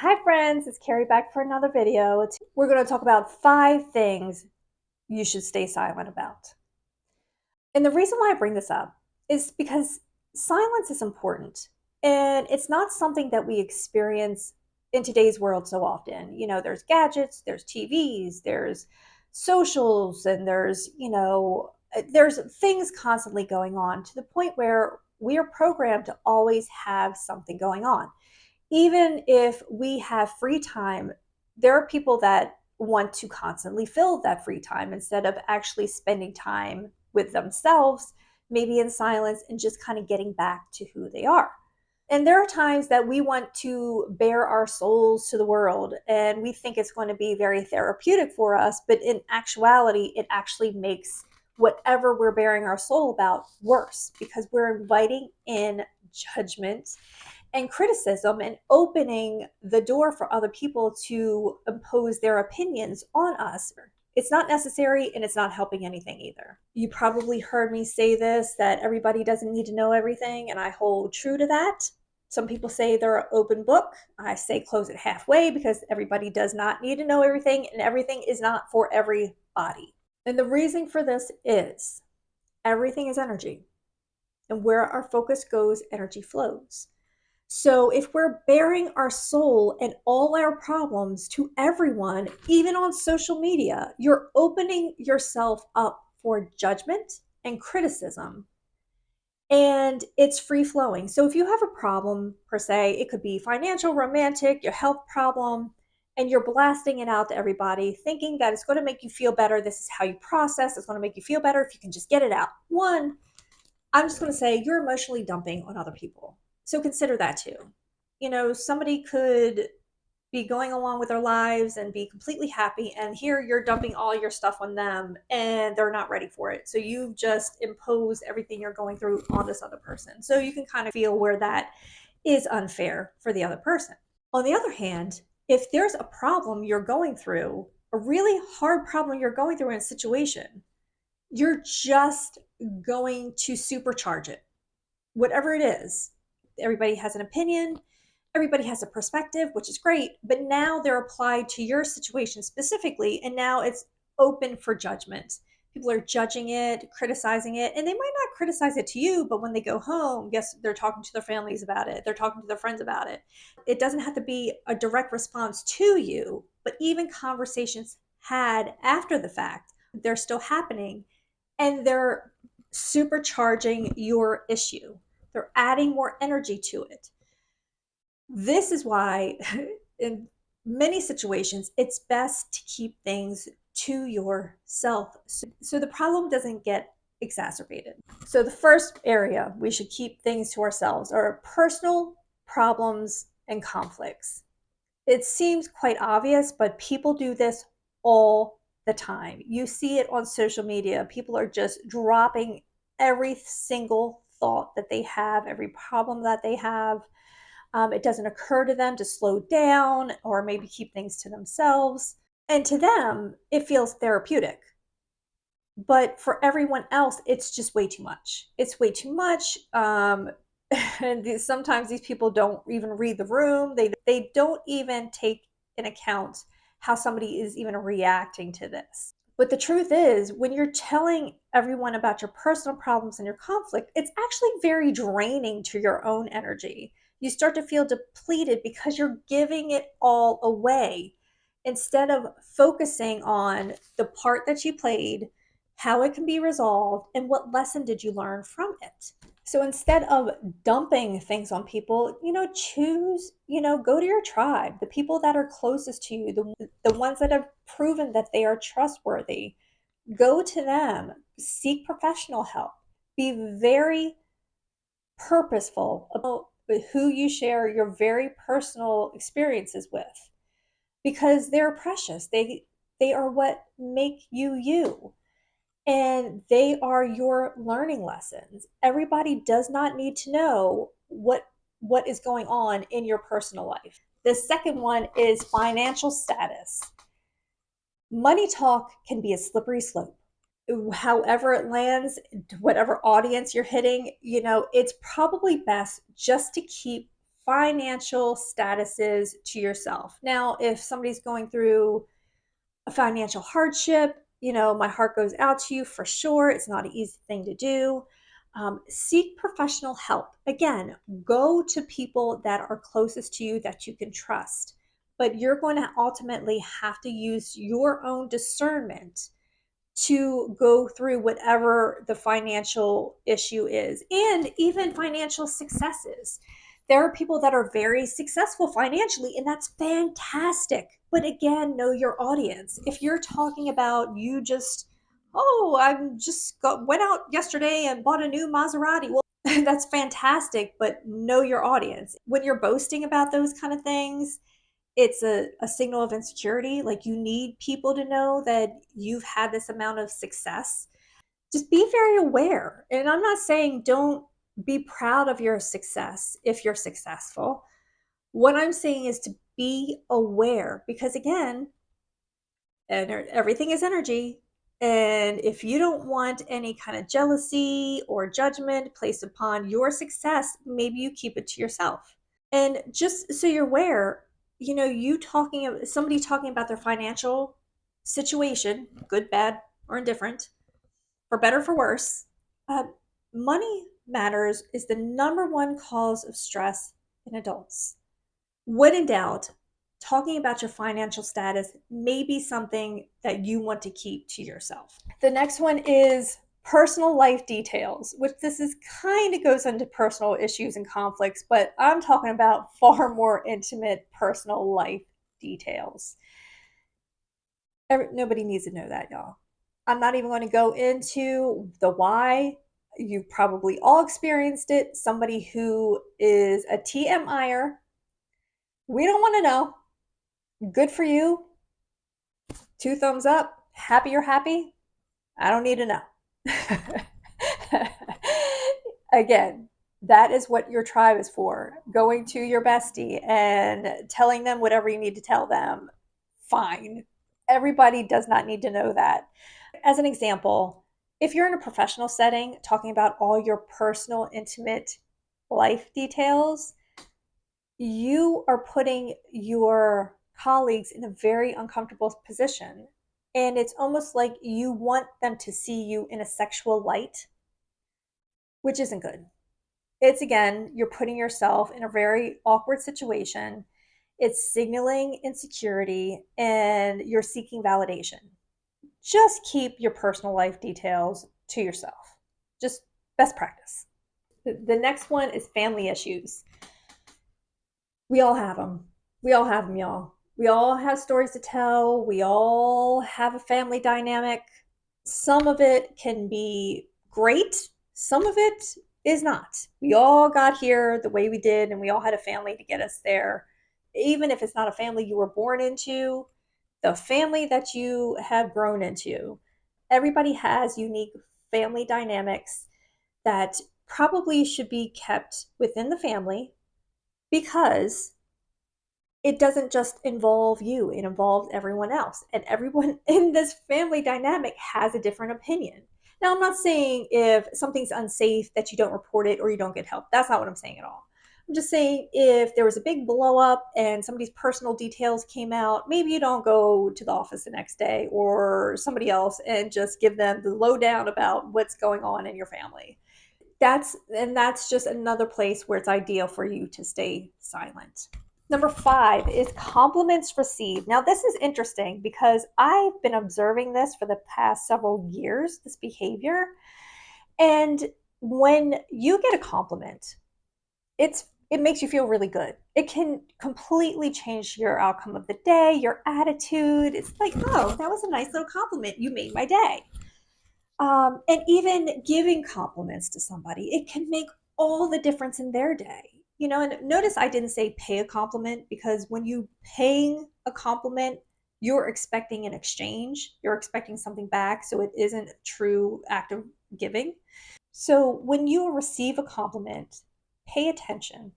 Hi friends, it's Kerri back for another video. We're going to talk about 5 things you should stay silent about. And the reason why I bring this up is because silence is important. And it's not something that we experience in today's world so often. There's gadgets, there's TVs, there's socials, and there's things constantly going on to the point where we are programmed to always have something going on. Even if we have free time, there are people that want to constantly fill that free time instead of actually spending time with themselves, maybe in silence, and just kind of getting back to who they are. And there are times that we want to bare our souls to the world and we think it's going to be very therapeutic for us, but in actuality, it actually makes whatever we're bearing our soul about worse because we're inviting in judgment and criticism and opening the door for other people to impose their opinions on us. It's not necessary and it's not helping anything either. You probably heard me say this, that everybody doesn't need to know everything, and I hold true to that. Some people say they're an open book. I say close it halfway because everybody does not need to know everything and everything is not for everybody. And the reason for this is everything is energy. And where our focus goes, energy flows. So if we're bearing our soul and all our problems to everyone, even on social media, you're opening yourself up for judgment and criticism. And it's free flowing. So if you have a problem, per se, it could be financial, romantic, your health problem, and you're blasting it out to everybody, thinking that it's going to make you feel better. This is how you process. It's going to make you feel better if you can just get it out. One, I'm just going to say you're emotionally dumping on other people. So consider that too. Somebody could be going along with their lives and be completely happy, and here you're dumping all your stuff on them and they're not ready for it. So you've just imposed everything you're going through on this other person. So you can kind of feel where that is unfair for the other person. On the other hand, if there's a problem you're going through, a really hard problem you're going through in a situation, you're just going to supercharge it, whatever it is. Everybody has an opinion, everybody has a perspective, which is great, but now they're applied to your situation specifically, and now it's open for judgment. People are judging it, criticizing it, and they might not criticize it to you, but when they go home, guess they're talking to their families about it, they're talking to their friends about it. It doesn't have to be a direct response to you, but even conversations had after the fact, they're still happening, and they're supercharging your issue. They're adding more energy to it. This is why, in many situations, it's best to keep things to yourself so the problem doesn't get exacerbated. So, the first area we should keep things to ourselves are personal problems and conflicts. It seems quite obvious, but people do this all the time. You see it on social media. People are just dropping every single thought that they have, every problem that they have. It doesn't occur to them to slow down or maybe keep things to themselves. And to them, it feels therapeutic. But for everyone else, it's just way too much. It's way too much. And sometimes these people don't even read the room. They don't even take in account how somebody is even reacting to this. But the truth is, when you're telling everyone about your personal problems and your conflict, it's actually very draining to your own energy. You start to feel depleted because you're giving it all away instead of focusing on the part that you played, how it can be resolved, and what lesson did you learn from it. So instead of dumping things on people, choose, go to your tribe, the people that are closest to you, the ones that have proven that they are trustworthy. Go to them, seek professional help, be very purposeful about who you share your very personal experiences with, because they're precious. They are what make you you, and they are your learning lessons. Everybody does not need to know what is going on in your personal life. The second one is financial status. Money talk can be a slippery slope. However it lands, whatever audience you're hitting, it's probably best just to keep financial statuses to yourself. Now, if somebody's going through a financial hardship, my heart goes out to you for sure. It's not an easy thing to do. Seek professional help. Again, go to people that are closest to you that you can trust. But you're going to ultimately have to use your own discernment to go through whatever the financial issue is, and even financial successes. There are people that are very successful financially, and that's fantastic. But again, know your audience. If you're talking about you just, oh, went out yesterday and bought a new Maserati. Well, that's fantastic, but know your audience. When you're boasting about those kind of things, it's a signal of insecurity. Like, you need people to know that you've had this amount of success. Just be very aware. And I'm not saying don't be proud of your success if you're successful. What I'm saying is to be aware, because again, everything is energy. And if you don't want any kind of jealousy or judgment placed upon your success, maybe you keep it to yourself. And just so you're aware, somebody talking about their financial situation, good, bad, or indifferent, for better, for worse, uh, money matters is the number one cause of stress in adults. When in doubt, talking about your financial status may be something that you want to keep to yourself. The next one is personal life details, which this is kind of goes into personal issues and conflicts, but I'm talking about far more intimate personal life details. Nobody needs to know that, y'all. I'm not even going to go into the why. You've probably all experienced it. Somebody who is a TMIer, we don't want to know. Good for you. 2 thumbs up. Happy you're happy. I don't need to know. Again, that is what your tribe is for. Going to your bestie and telling them whatever you need to tell them. Fine. Everybody does not need to know that. As an example, if you're in a professional setting talking about all your personal, intimate life details, you are putting your colleagues in a very uncomfortable position. And it's almost like you want them to see you in a sexual light, which isn't good. It's, again, you're putting yourself in a very awkward situation. It's signaling insecurity and you're seeking validation. Just keep your personal life details to yourself. Just best practice. The next one is family issues. We all have them. We all have them, y'all. We all have stories to tell. We all have a family dynamic. Some of it can be great. Some of it is not. We all got here the way we did, and we all had a family to get us there. Even if it's not a family you were born into, the family that you have grown into. Everybody has unique family dynamics that probably should be kept within the family, because it doesn't just involve you, it involves everyone else. And everyone in this family dynamic has a different opinion. Now, I'm not saying if something's unsafe that you don't report it or you don't get help. That's not what I'm saying at all. I'm just saying if there was a big blow up and somebody's personal details came out, maybe you don't go to the office the next day or somebody else and just give them the lowdown about what's going on in your family. That's just another place where it's ideal for you to stay silent. Number 5 is compliments received. Now, this is interesting because I've been observing this for the past several years, this behavior. And when you get a compliment, it makes you feel really good. It can completely change your outcome of the day, your attitude. It's like, oh, that was a nice little compliment. You made my day. And even giving compliments to somebody, it can make all the difference in their day. And notice I didn't say pay a compliment, because when you paying a compliment, you're expecting an exchange. You're expecting something back. So it isn't a true act of giving. So when you receive a compliment, pay attention.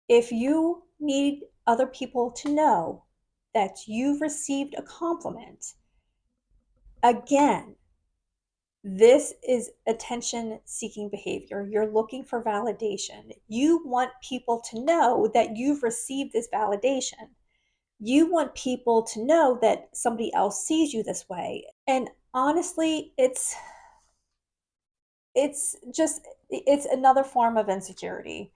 If you need other people to know that you've received a compliment, again, This is attention seeking behavior. You're looking for validation. You want people to know that you've received this validation. You want people to know that somebody else sees you this way. And honestly, it's another form of insecurity.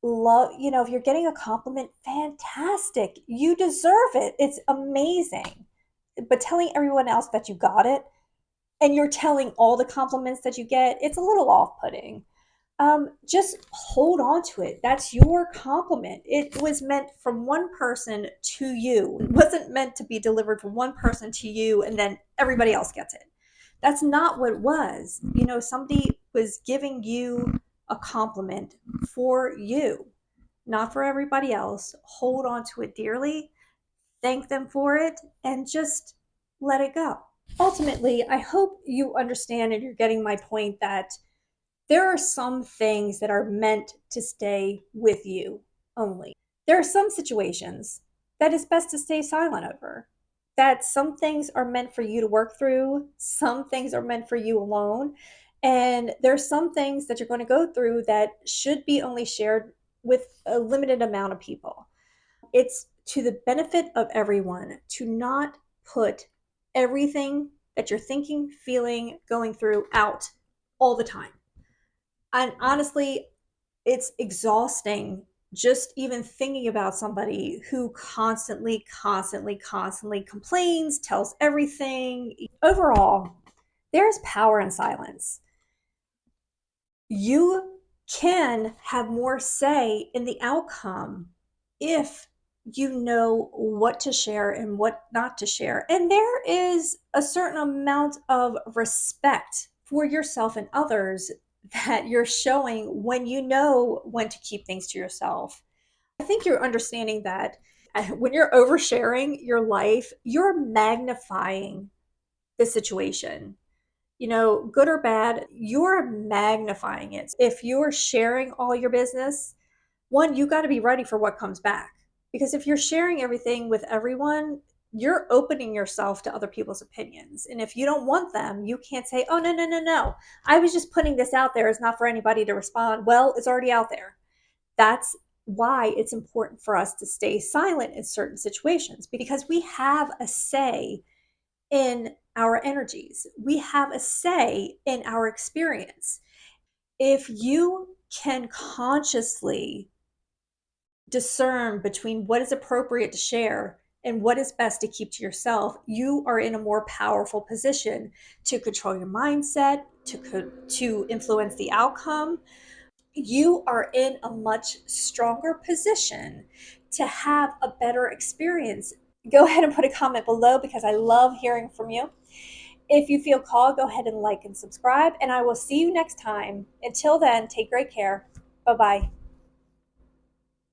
Love, if you're getting a compliment, fantastic. You deserve it. It's amazing. But telling everyone else that you got it and you're telling all the compliments that you get, it's a little off-putting. Just hold on to it. That's your compliment. It was meant from one person to you. It wasn't meant to be delivered from one person to you and then everybody else gets it. That's not what it was. Somebody was giving you a compliment for you, not for everybody else. Hold on to it dearly, thank them for it, and just let it go. Ultimately, I hope you understand and you're getting my point that there are some things that are meant to stay with you only. There are some situations that it's best to stay silent over. That some things are meant for you to work through, some things are meant for you alone, and there's some things that you're going to go through that should be only shared with a limited amount of people. It's to the benefit of everyone to not put everything that you're thinking, feeling, going through out all the time. And honestly, it's exhausting just even thinking about somebody who constantly complains, tells everything. Overall, there's power in silence. You can have more say in the outcome if you know what to share and what not to share. And there is a certain amount of respect for yourself and others that you're showing when you know when to keep things to yourself. I think you're understanding that when you're oversharing your life, you're magnifying the situation. Good or bad, you're magnifying it. If you're sharing all your business, one, you got to be ready for what comes back. Because if you're sharing everything with everyone, you're opening yourself to other people's opinions. And if you don't want them, you can't say, oh, no, no, no, no. I was just putting this out there. It's not for anybody to respond. Well, it's already out there. That's why it's important for us to stay silent in certain situations because we have a say in our energies. We have a say in our experience. If you can consciously discern between what is appropriate to share and what is best to keep to yourself, you are in a more powerful position to control your mindset, to influence the outcome. You are in a much stronger position to have a better experience. Go ahead and put a comment below because I love hearing from you. If you feel called, go ahead and like and subscribe, and I will see you next time. Until then, take great care. Bye bye.